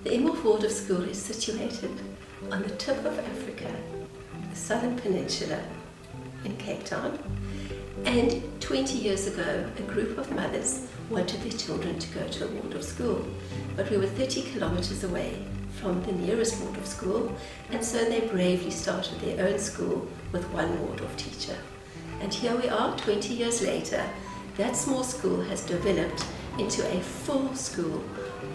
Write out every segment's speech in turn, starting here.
The Waldorf School is situated on the tip of Africa, the Southern Peninsula in Cape Town. And 20 years ago, a group of mothers wanted their children to go to a Waldorf school, but we were 30 kilometers away from the nearest Waldorf school, and so they bravely started their own school with one Waldorf teacher. And here we are, 20 years later. That small school has developed into a full school,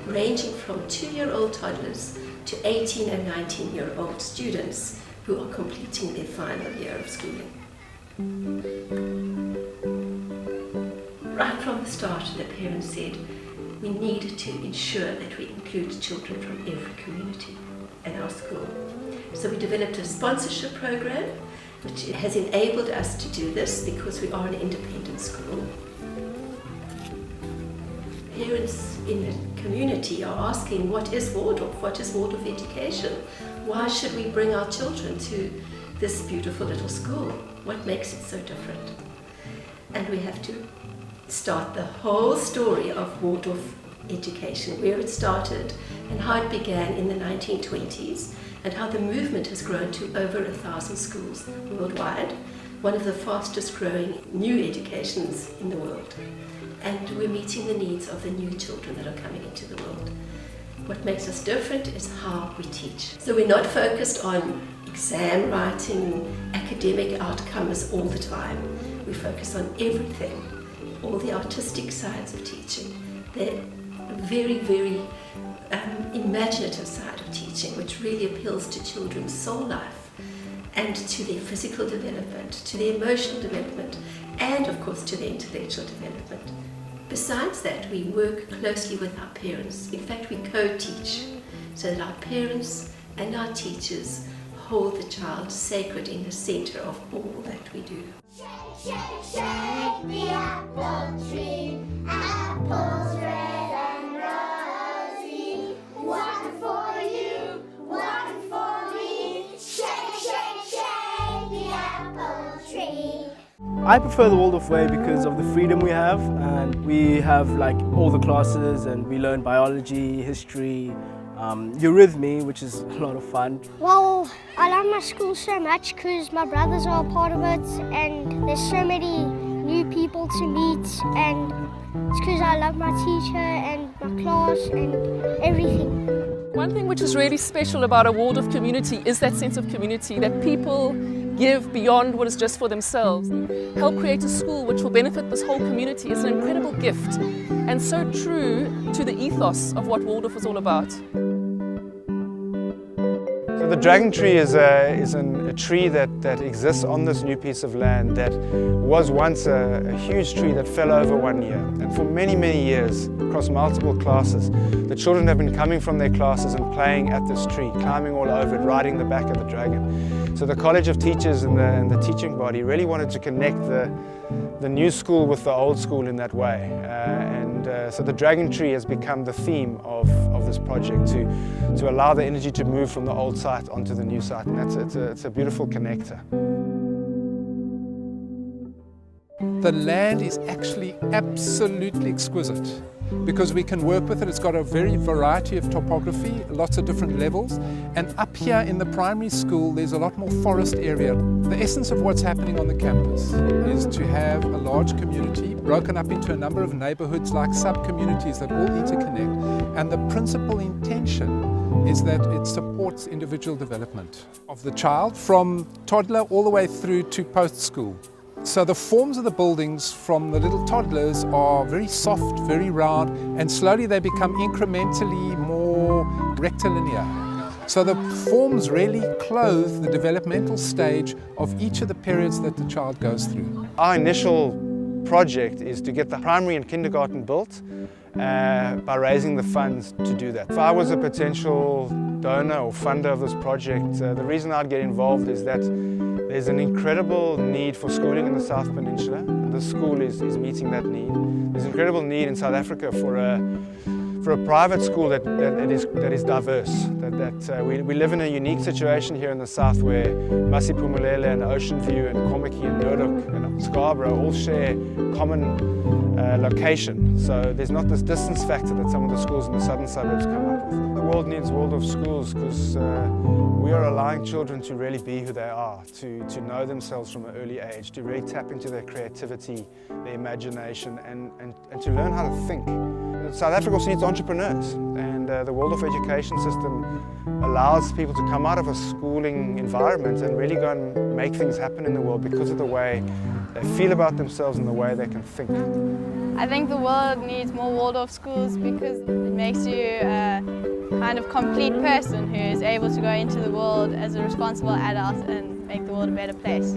ranging from 2-year-old toddlers to 18 and 19-year-old students who are completing their final year of schooling. Right from the start, the parents said we needed to ensure that we include children from every community at our school. So we developed a sponsorship program, which has enabled us to do this because we are an independent school. Parents in the community are asking, what is Waldorf? What is Waldorf education? Why should we bring our children to this beautiful little school? What makes it so different? And we have to start the whole story of Waldorf education, where it started and how it began in the 1920s and how the movement has grown to over 1,000 schools worldwide, one of the fastest growing new educations in the world. And we're meeting the needs of the new children that are coming into the world. What makes us different is how we teach. So we're not focused on exam writing, academic outcomes all the time. We focus on everything, all the artistic sides of teaching, the very, very imaginative side of teaching, which really appeals to children's soul life and to their physical development, to their emotional development, and of course to their intellectual development. Besides that, we work closely with our parents. In fact, we co-teach so that our parents and our teachers hold the child sacred in the center of all that we do. Shake, shake, shake the apple tree, apples red and rosy. One for you, one for me. Shake, shake, shake the apple tree. I prefer the Waldorf way because of the freedom we have, and we have like all the classes and we learn biology, history, eurythmy, which is a lot of fun. Well, I love my school so much because my brothers are a part of it and there's so many new people to meet, and it's because I love my teacher and my class and everything. One thing which is really special about a Waldorf community is that sense of community, that people give beyond what is just for themselves. Help create a school which will benefit this whole community is an incredible gift and so true to the ethos of what Waldorf is all about. So the dragon tree is a tree that exists on this new piece of land that was once a huge tree that fell over one year. And for many, many years, across multiple classes, the children have been coming from their classes and playing at this tree, climbing all over it, riding the back of the dragon. So the College of Teachers and the teaching body really wanted to connect the new school with the old school in that way. So the dragon tree has become the theme of this project to allow the energy to move from the old site onto the new site, and it's a beautiful connector. The land is actually absolutely exquisite because we can work with it. It's got a very variety of topography, lots of different levels, and up here in the primary school there's a lot more forest area. The essence of what's happening on the campus is to have a large community broken up into a number of neighborhoods like sub-communities that all need to connect, and the principal intention is that it supports individual development of the child from toddler all the way through to post-school. So the forms of the buildings from the little toddlers are very soft, very round, and slowly they become incrementally more rectilinear. So the forms really clothe the developmental stage of each of the periods that the child goes through. Our initial project is to get the primary and kindergarten built by raising the funds to do that. If I was a potential donor or funder of this project, the reason I'd get involved is that there's an incredible need for schooling in the South Peninsula, and this school is meeting that need. There's an incredible need in South Africa for for a private school that is diverse. We live in a unique situation here in the south where Masiphumelele and Ocean View and Kommetjie and Noordhoek and Scarborough all share common location. So there's not this distance factor that some of the schools in the southern suburbs come up with. The world needs Waldorf schools because we are allowing children to really be who they are, to know themselves from an early age, to really tap into their creativity, their imagination, and to learn how to think. South Africa also needs entrepreneurs, and the Waldorf education system allows people to come out of a schooling environment and really go and make things happen in the world because of the way they feel about themselves and the way they can think. I think the world needs more Waldorf schools because it makes you a kind of complete person who is able to go into the world as a responsible adult and make the world a better place.